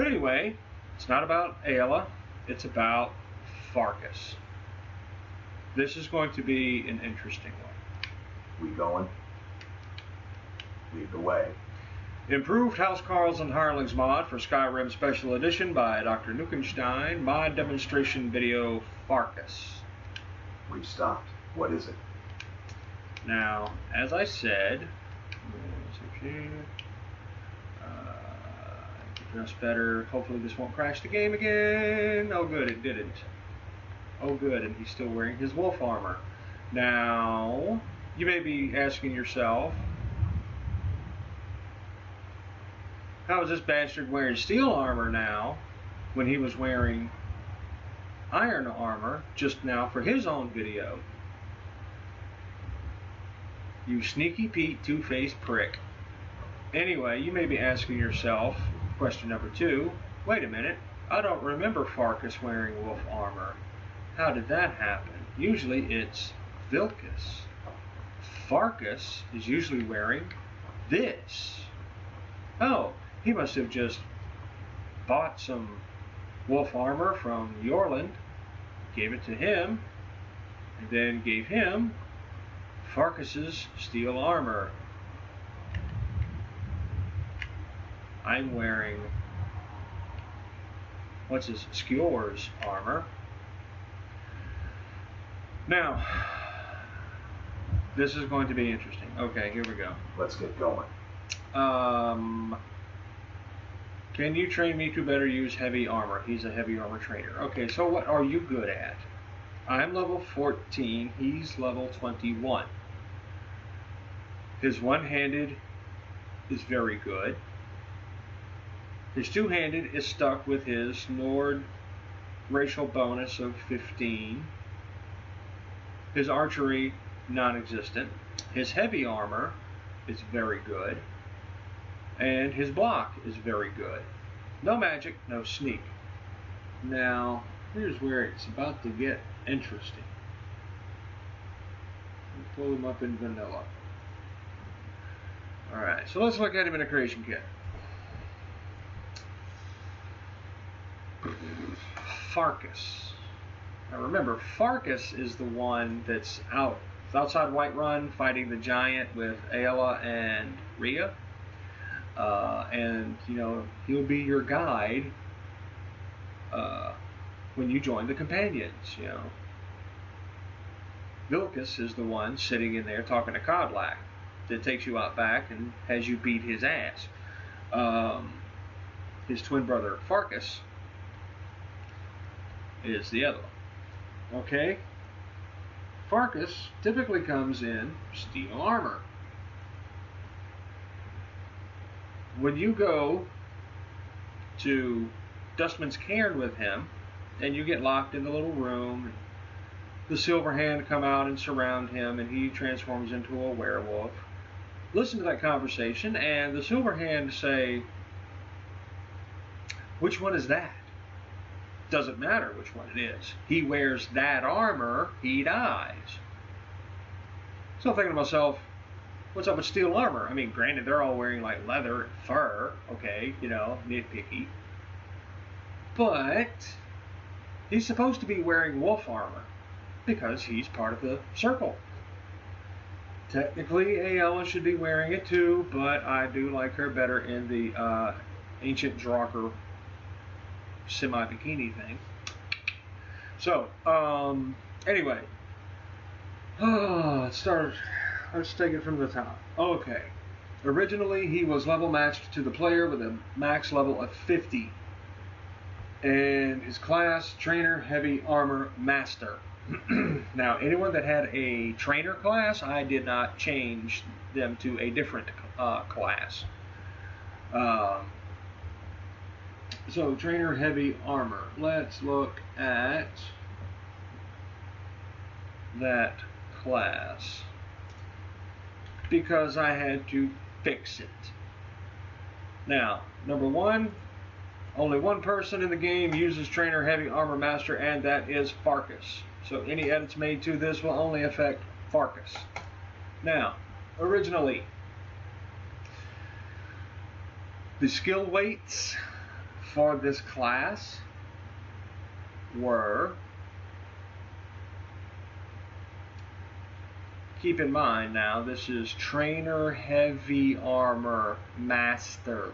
But anyway, it's not about Ayla, it's about Farkas. This is going to be an interesting one. We going? Lead the way. Improved Housecarls and Hirelings mod for Skyrim Special Edition by Dr. Nukenstein. Mod demonstration video Farkas. We've stopped. What is it? Now, as I said, just better. Hopefully this won't crash the game again. Oh good, it didn't. Oh good, and he's still wearing his wolf armor. Now, you may be asking yourself, how is this bastard wearing steel armor now when he was wearing iron armor just now for his own video? You sneaky Pete two-faced prick. Anyway, you may be asking yourself, question number 2, wait a minute, I don't remember Farkas wearing wolf armor. How did that happen? Usually it's Vilkas. Farkas is usually wearing this. Oh, he must have just bought some wolf armor from Yorland, gave it to him, and then gave him Farkas's steel armor. I'm wearing, what's his, Skjor's armor. Now, this is going to be interesting. Okay, here we go. Let's get going. Can you train me to better use heavy armor? He's a heavy armor trainer. Okay, so what are you good at? I'm level 14, he's level 21. His one-handed is very good. His two-handed is stuck with his Nord racial bonus of 15. His archery, non-existent. His heavy armor is very good. And his block is very good. No magic, no sneak. Now, here's where it's about to get interesting. Pull him up in vanilla. Alright, so let's look at him in a creation kit. Farkas. Now remember, Farkas is the one that's outside Whiterun fighting the giant with Ayla and Rhea. And, you know, he'll be your guide when you join the companions, you know. Vilkas is the one sitting in there talking to Kodlak that takes you out back and has you beat his ass. His twin brother Farkas is the other one. Okay? Farkas typically comes in steel armor. When you go to Dustman's Cairn with him, and you get locked in the little room, and the Silver Hand come out and surround him, and he transforms into a werewolf. Listen to that conversation, and the Silver Hand say, which one is that? Doesn't matter which one it is. He wears that armor, he dies. So I'm thinking to myself, what's up with steel armor? I mean, granted, they're all wearing like leather and fur, okay, you know, nitpicky. But he's supposed to be wearing wolf armor because he's part of the circle. Technically, Ayla should be wearing it too, but I do like her better in the ancient Draugr semi-bikini thing. So, anyway, let's take it from the top. Okay, originally he was level matched to the player with a max level of 50, and his class, trainer, heavy armor, master. Now, anyone that had a trainer class, I did not change them to a different class. So, trainer, heavy armor. Let's look at that class, because I had to fix it. Now, number 1, only one person in the game uses trainer, heavy armor, master, and that is Farkas. So any edits made to this will only affect Farkas. Now, originally, the skill weights for this class were, keep in mind now, this is Trainer Heavy Armor Master.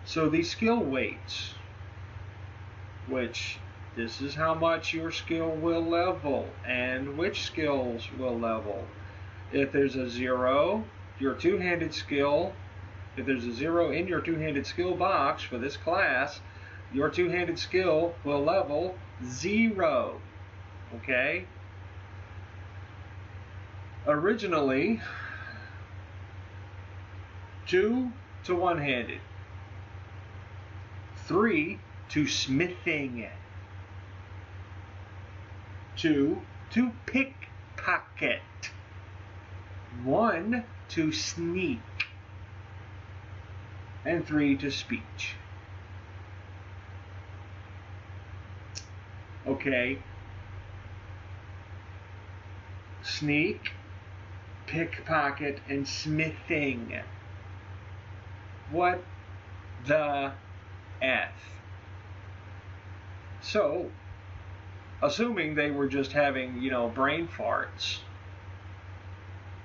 So these skill weights, which this is how much your skill will level and which skills will level. If there's a 0, your two-handed skill, if there's a 0 in your two-handed skill box for this class, your two-handed skill will level 0. Okay? Originally, 2 to one-handed, 3 to smithing, 2 to pickpocket, 1 to sneak, and 3 to speech. Okay. Sneak, pickpocket, and smithing. What the F? So, assuming they were just having, brain farts,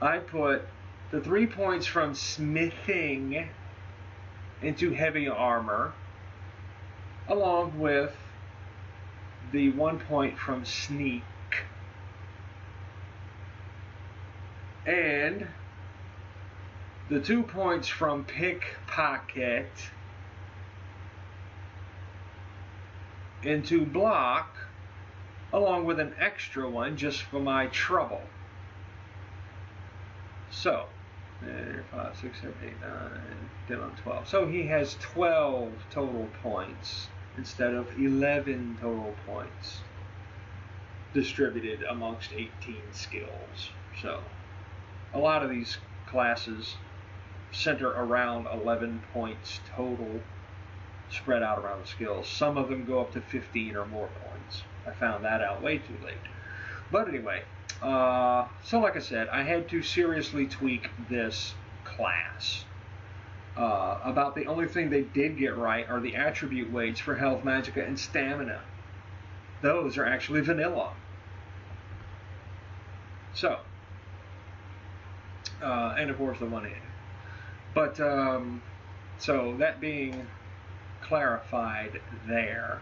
I put the 3 points from smithing into heavy armor, along with the 1 point from sneak, and the 2 points from pickpocket into block, along with an extra one just for my trouble. So, 5, 6, 7, 8, 9, 10, 11, 12. So he has 12 total points instead of 11 total points distributed amongst 18 skills. So, a lot of these classes center around 11 points total, spread out around the skills. Some of them go up to 15 or more points. I found that out way too late. But anyway, so like I said, I had to seriously tweak this class. About the only thing they did get right are the attribute weights for health, magicka, and stamina. Those are actually vanilla. So, and of course the one-handed. But, so that being clarified there,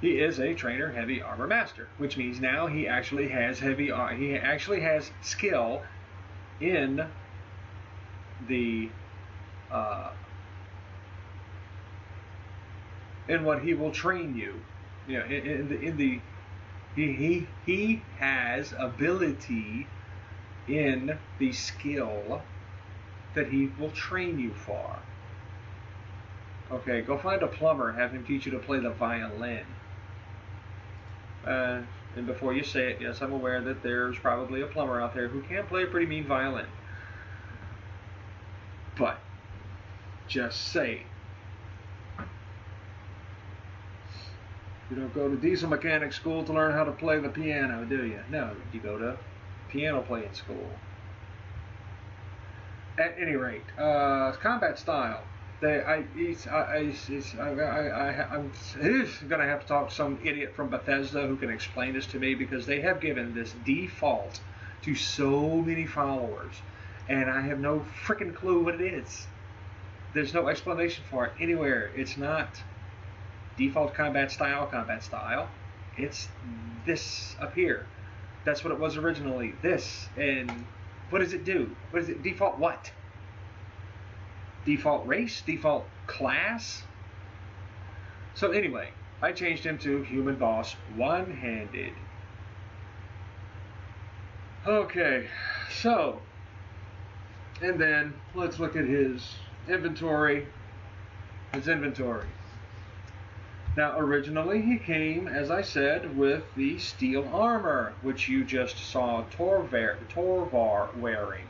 he is a trainer heavy armor master, which means now he actually has he actually has skill in the in what he will train you. He has ability in the skill that he will train you for. Okay, go find a plumber, have him teach you to play the violin. And before you say it, yes, I'm aware that there's probably a plumber out there who can play a pretty mean violin. But, just say, you don't go to diesel mechanic school to learn how to play the piano, do you? No, you go to piano playing school. At any rate, combat style. I'm going to have to talk to some idiot from Bethesda who can explain this to me, because they have given this default to so many followers, and I have no freaking clue what it is. There's no explanation for it anywhere. It's not default combat style. It's this up here. That's what it was originally. This. And what does it do? What is it? Default what? Default race? Default class? So anyway, I changed him to human boss, one-handed. Okay, so, and then let's look at his inventory. Now, originally he came, as I said, with the steel armor, which you just saw Torvar wearing.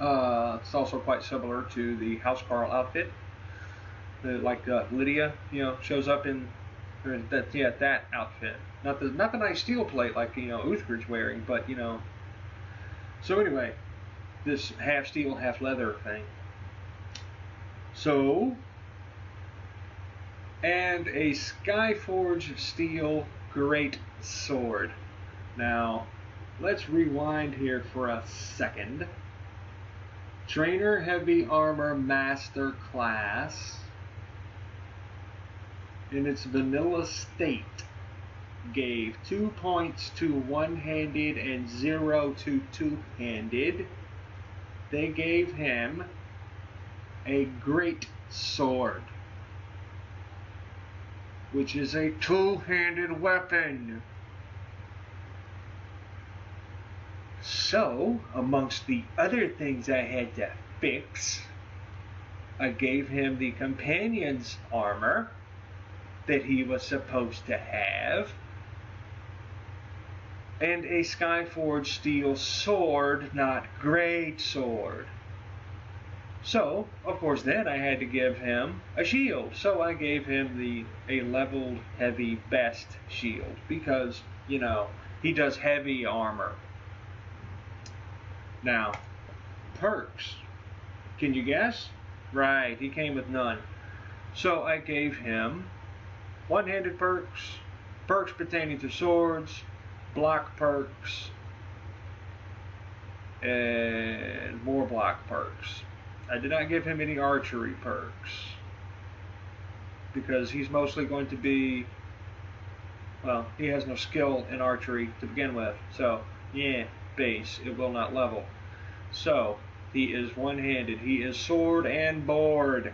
It's also quite similar to the Housecarls outfit. Like Lydia, shows up in that outfit. Not the nice steel plate like Uthgar's wearing, but So anyway, this half steel, half leather thing. So and a Skyforged Steel Great Sword. Now, let's rewind here for a second. Trainer Heavy Armor Master Class in its vanilla state gave 2 points to one-handed and 0 to two-handed. They gave him a Great Sword, which is a two-handed weapon. So, amongst the other things I had to fix, I gave him the companion's armor that he was supposed to have, and a Skyforged Steel Sword, not Great Sword. So, of course, then I had to give him a shield. So I gave him a leveled heavy best shield because, you know, he does heavy armor. Now, perks. Can you guess? Right, he came with none. So I gave him one-handed perks, perks pertaining to swords, block perks, and more block perks. I did not give him any archery perks because he's mostly going to be, well, he has no skill in archery to begin with. So, yeah, base, it will not level. So, he is one-handed. He is sword and board.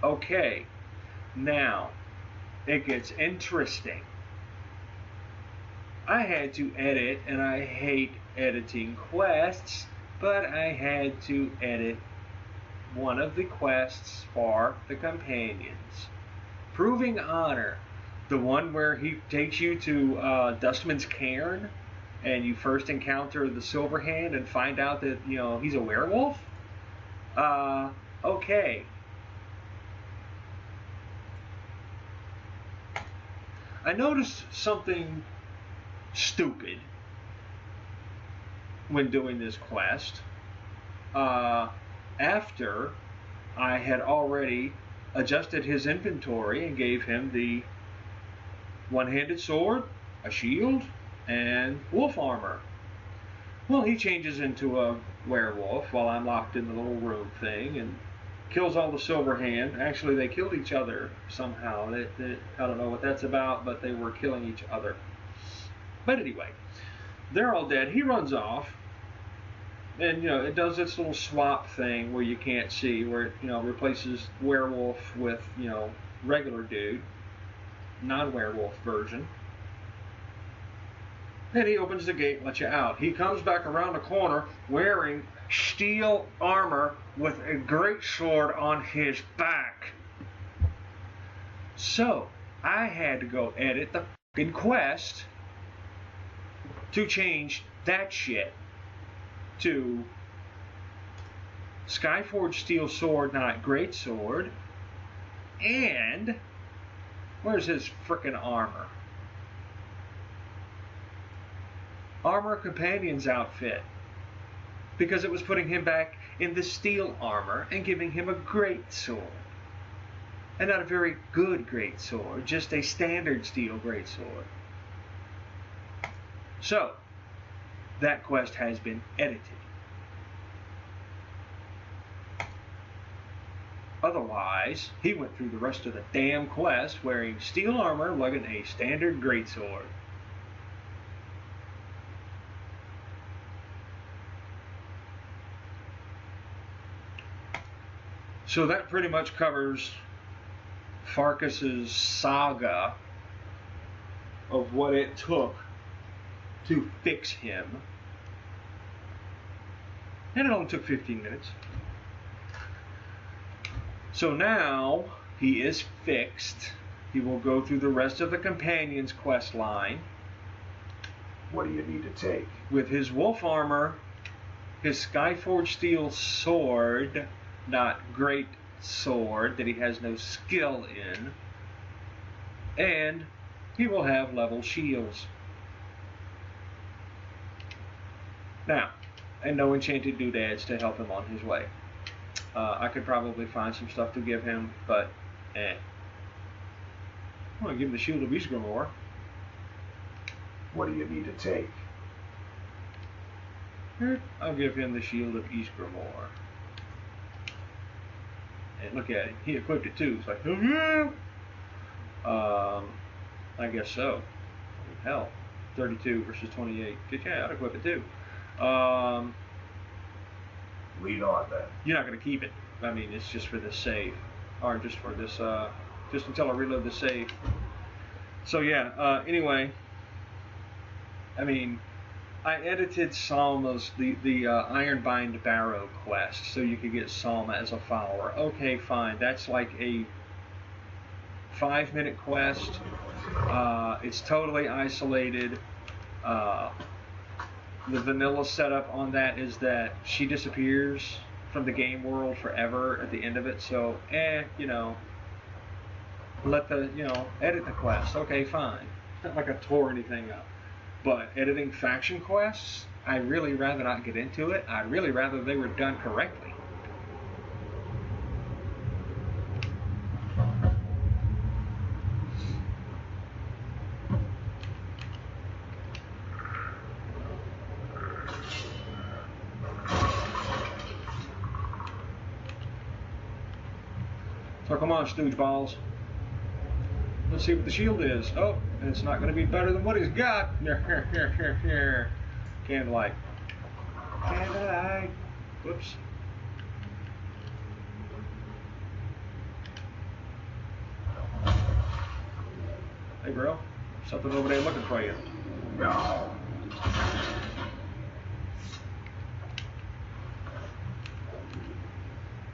Okay, now, it gets interesting. I had to edit, and I hate editing quests, but I had to edit one of the quests for the companions. Proving Honor, the one where he takes you to Dustman's Cairn, and you first encounter the Silverhand and find out that, you know, he's a werewolf? Okay. I noticed something stupid when doing this quest. After I had already adjusted his inventory and gave him the one-handed sword, a shield, and wolf armor. Well, he changes into a werewolf while I'm locked in the little room thing and kills all the Silverhand. Actually, they killed each other somehow. I don't know what that's about, but they were killing each other. But anyway, they're all dead. He runs off, and, you know, it does its little swap thing where you can't see, where it, you know, replaces werewolf with, you know, regular dude, non-werewolf version. And he opens the gate and lets you out. He comes back around the corner wearing steel armor with a great sword on his back. So, I had to go edit the fucking quest to change that shit to Skyforged Steel Sword, not Great Sword. And where's his frickin' armor? Armor Companion's outfit, because it was putting him back in the steel armor and giving him a great sword. And not a very good great sword, just a standard steel great sword. So, that quest has been edited. Otherwise, he went through the rest of the damn quest wearing steel armor, lugging a standard greatsword. So that pretty much covers Farkas's saga of what it took to fix him. And it only took 15 minutes. So now he is fixed. He will go through the rest of the companion's quest line. What do you need to take? With his wolf armor, his Skyforged Steel sword, not great sword, that he has no skill in, and he will have level shields. Now, and no enchanted doodads to help him on his way. I could probably find some stuff to give him, but I'm going to give him the shield of I.H.A.H. What do you need to take? I'll give him the shield of I.H.A.H. And look at him. He equipped it too. It's like, oh yeah. I guess so. Hell, 32 versus 28. Yeah, I'd equip it too. Lead on then. You're not going to keep it. I mean, it's just for this save. Or just for this, just until I reload the save. So yeah, anyway. I mean, I edited Salma's, the Ironbind Barrow quest, so you could get Salma as a follower. Okay, fine. That's like a 5-minute quest. It's totally isolated. The vanilla setup on that is that she disappears from the game world forever at the end of it. So, you know, let the, you know, edit the quest. Okay, fine. It's not like I tore anything up. But editing faction quests, I'd really rather not get into it. I'd really rather they were done correctly. So come on, stooge balls. Let's see what the shield is. Oh, and it's not going to be better than what he's got. Candlelight. Candlelight. Whoops. Hey, bro. Something over there looking for you. No.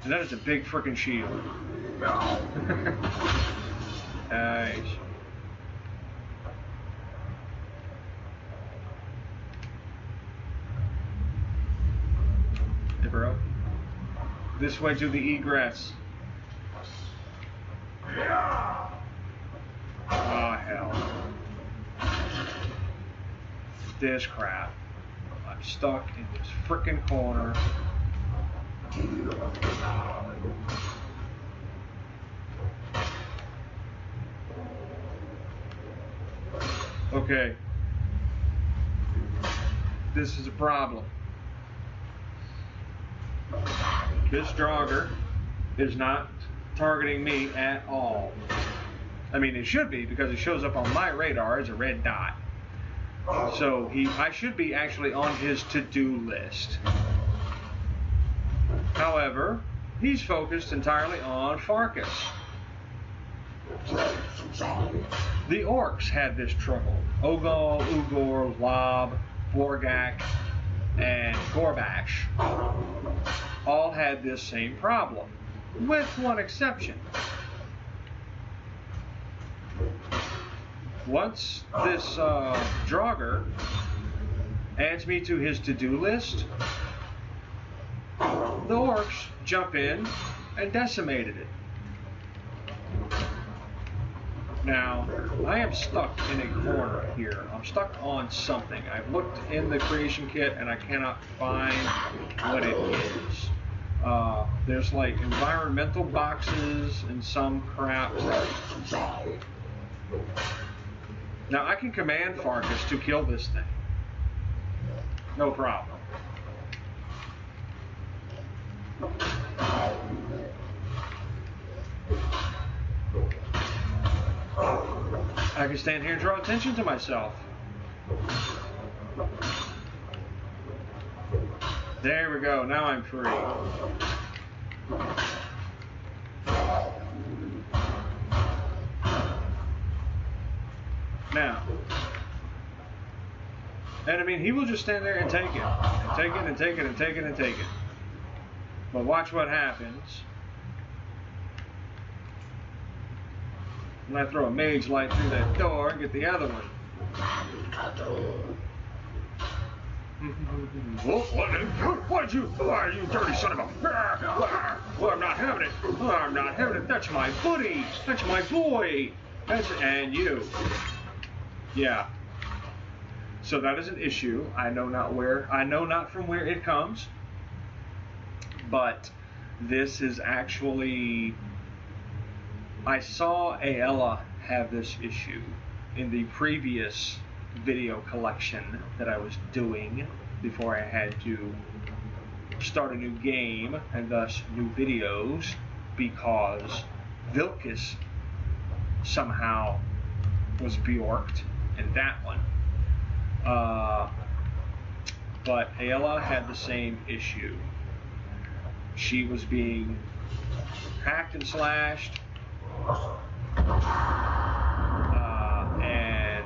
And that is a big frickin' shield. No. Nice. Hey, bro. This way to the egress. Yeah. Oh, hell. This crap. I'm stuck in this frickin' corner. Okay. This is a problem. This Draugr is not targeting me at all. I mean, it should be because it shows up on my radar as a red dot. So I should be actually on his to-do list. However, he's focused entirely on Farkas. The orcs had this trouble. Ogal, Ugor, Lob, Borgak, and Gorbash all had this same problem, with one exception. Once this Draugr adds me to his to-do list, the orcs jump in and decimated it. Now, I am stuck in a corner here. I'm stuck on something. I've looked in the creation kit and I cannot find what it is. There's like environmental boxes and some crap. Now, I can command Farkas to kill this thing. No problem. I can stand here and draw attention to myself. There we go. Now I'm free. Now. And I mean, he will just stand there and take it. And take it and take it and take it and take it. But watch what happens when I throw a mage light through that door and get the other one. What'd you? Why, you dirty son of a... Well, I'm not having it. I'm not having it. That's my buddy. That's my boy. And you. Yeah. So that is an issue. I know not from where it comes. But this is actually... I saw I.H.A.H have this issue. In the previous video collection that I was doing before I had to start a new game and thus new videos, because Vilkas somehow was Bjorked in that one. But I.H.A.H had the same issue. She was being hacked and slashed, and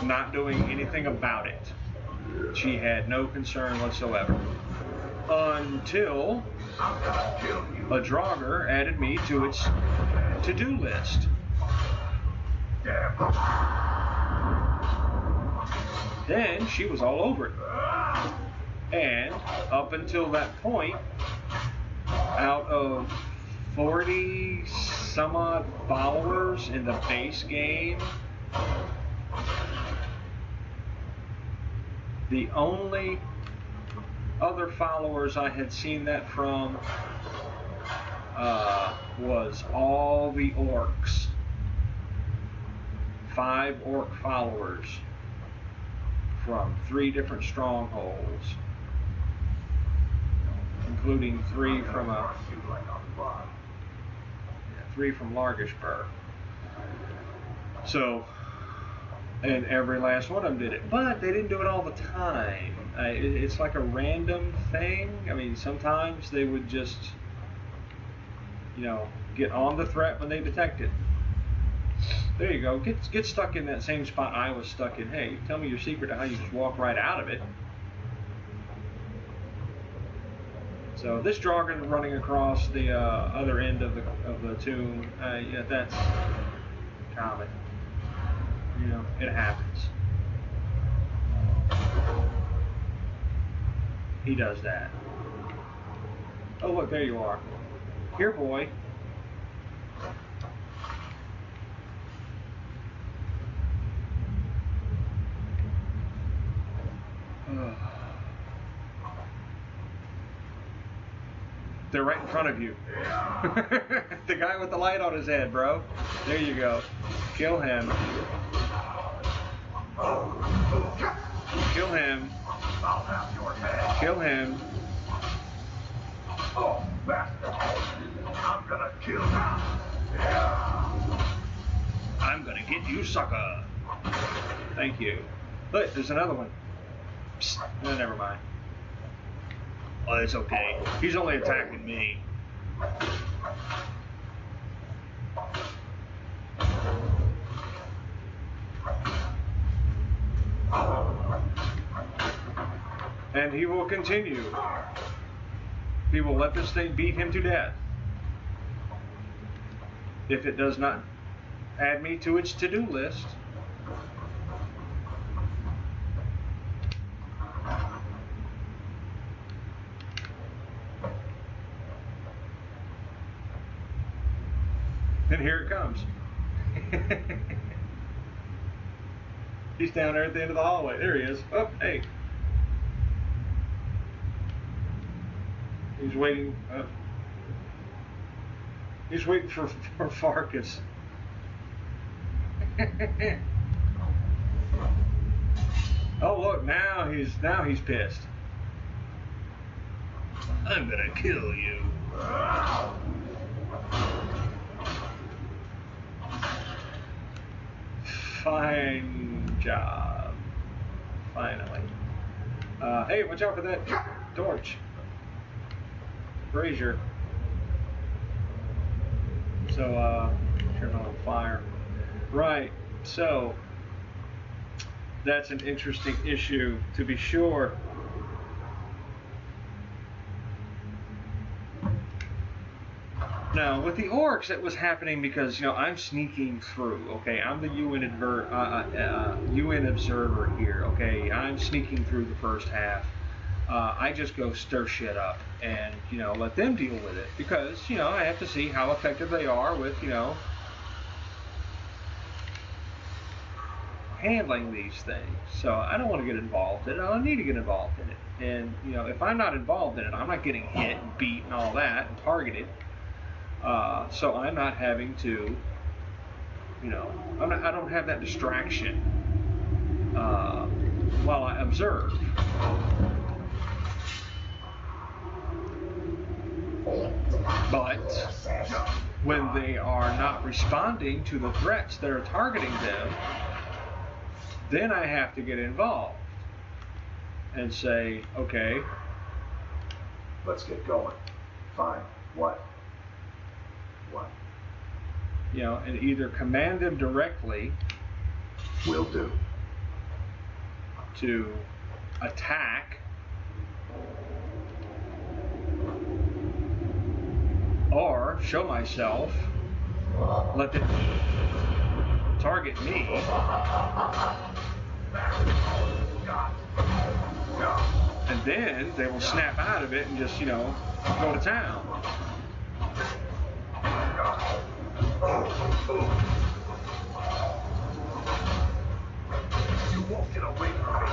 not doing anything about it. She had no concern whatsoever. Until a Draugr added me to its to-do list. Then she was all over it. And up until that point, out of 40 some odd followers in the base game, the only other followers I had seen that from was all the orcs. 5 orc followers from 3 different strongholds, including 3 from Largishburg. So, and every last one of them did it, but they didn't do it all the time. It's like a random thing. I mean, sometimes they would just, get on the threat when they detect it. There you go. Get stuck in that same spot I was stuck in. Hey, tell me your secret to how you just walk right out of it. So this Draugr running across the other end of the tomb, yeah, that's common. It happens. He does that. Oh, look, there you are. Here, boy. They're right in front of you. The guy with the light on his head, bro. There you go. Kill him. Kill him. Kill him. Oh, bastard. I'm gonna kill you. I'm gonna get you, sucker. Thank you. Look, there's another one. Psst. No, never mind. Oh, it's okay. He's only attacking me. And he will continue. He will let this thing beat him to death. If it does not add me to its to-do list. And here it comes. He's down there at the end of the hallway. There he is. Oh, hey. He's waiting. He's waiting for Farkas. Oh, look! Now he's pissed. I'm gonna kill you. Fine job. Finally. Hey, watch out for that torch. Brazier. So, turn on fire. Right. So, that's an interesting issue, to be sure. Now, with the orcs, it was happening because, I'm sneaking through, okay? I'm the UN observer here, okay? I'm sneaking through the first half. I just go stir shit up and, let them deal with it because, I have to see how effective they are with, handling these things. So I don't want to get involved in it. I don't need to get involved in it. And, if I'm not involved in it, I'm not getting hit and beat and all that and targeted. So I'm not having to, you know, I don't have that distraction while I observe. But when they are not responding to the threats that are targeting them, then I have to get involved and say, okay, let's get going. Fine. What? You know, and either command them directly. Will do. To attack, or show myself, let them target me, and then they will snap out of it and just, you know, go to town. You won't get away from me.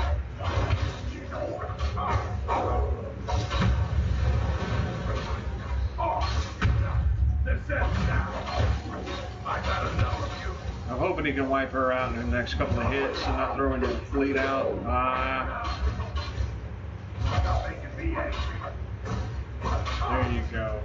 I'm hoping he can wipe her out in the next couple of hits and not throwing the fleet out. There you go.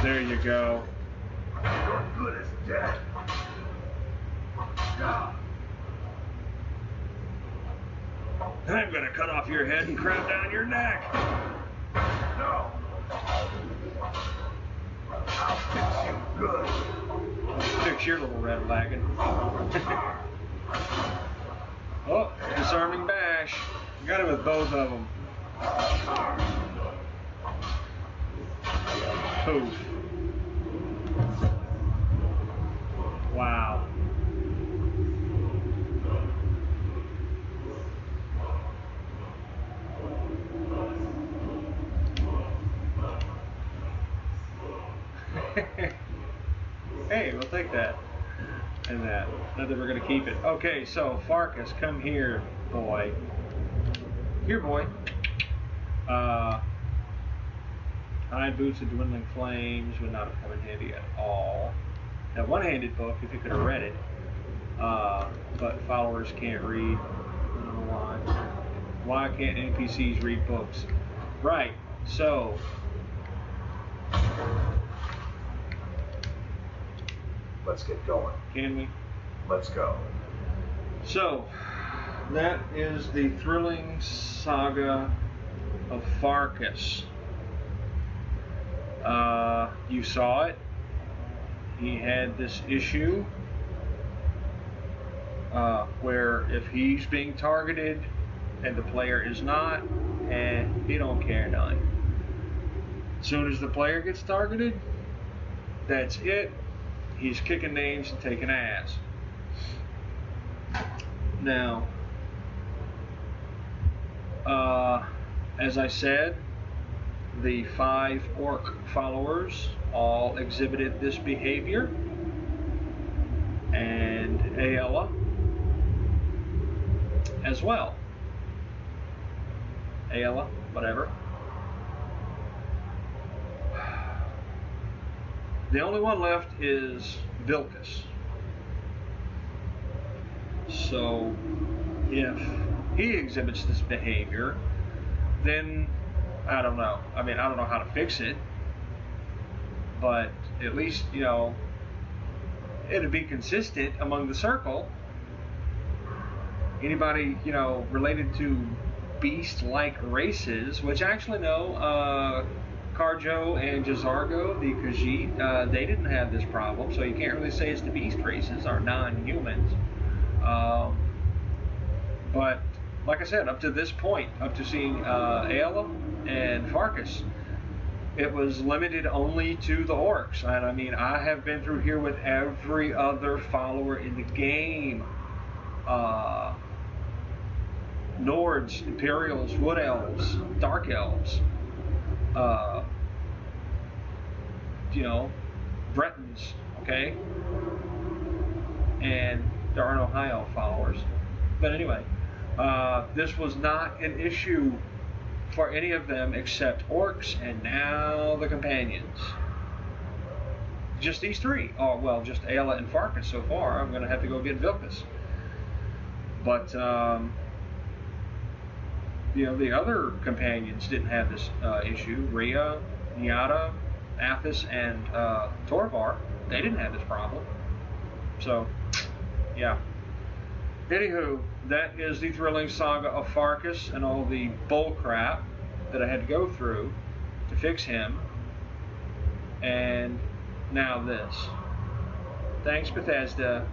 There you go. You're good as dead. I'm gonna cut off your head and cram down your neck. No. I'll fix you good. Fix your little red wagon. Oh, disarming bash. Got it with both of them. Poof. Wow. Hey, we'll take that. And that. Not that we're going to keep it. Okay, so Farkas, come here, boy. Here, boy. Hide boots and dwindling flames would not have come in handy at all. That one-handed book, if you could have read it. But followers can't read. I don't know why. Why can't NPCs read books? Right, so... Let's get going. Can we? Let's go. So, that is the thrilling saga of Farkas. You saw it. He had this issue where if he's being targeted and the player is not, he don't care none. As soon as the player gets targeted, that's it. He's kicking names and taking ass. Now, as I said, the 5 orc followers all exhibited this behavior, and I.H.A.H as well. I.H.A.H, whatever. The only one left is Vilkas. So, if he exhibits this behavior, then I don't know. I mean, I don't know how to fix it, but at least, you know, it'd be consistent among the circle. Anybody, you know, related to beast-like races, which actually no, Carjo and Jazargo, the Khajiit, they didn't have this problem, so you can't really say it's the beast races or non-humans. But like I said, up to this point, up to seeing I.H.A.H and Farkas, it was limited only to the orcs. And I mean, I have been through here with every other follower in the game. Nords, Imperials, Wood Elves, Dark Elves. you know, Bretons, okay? And there are no High Elf followers. But anyway, this was not an issue for any of them except orcs and now the companions. Just these three. Oh, well, just Ayla and Farkas so far. I'm going to have to go get Vilkas. But, you know, the other companions didn't have this issue. Rhea, Nyada, Athos, and Torvar, they didn't have this problem. So, yeah. Anywho, that is the thrilling saga of Farkas and all the bullcrap that I had to go through to fix him. And now this. Thanks, Bethesda.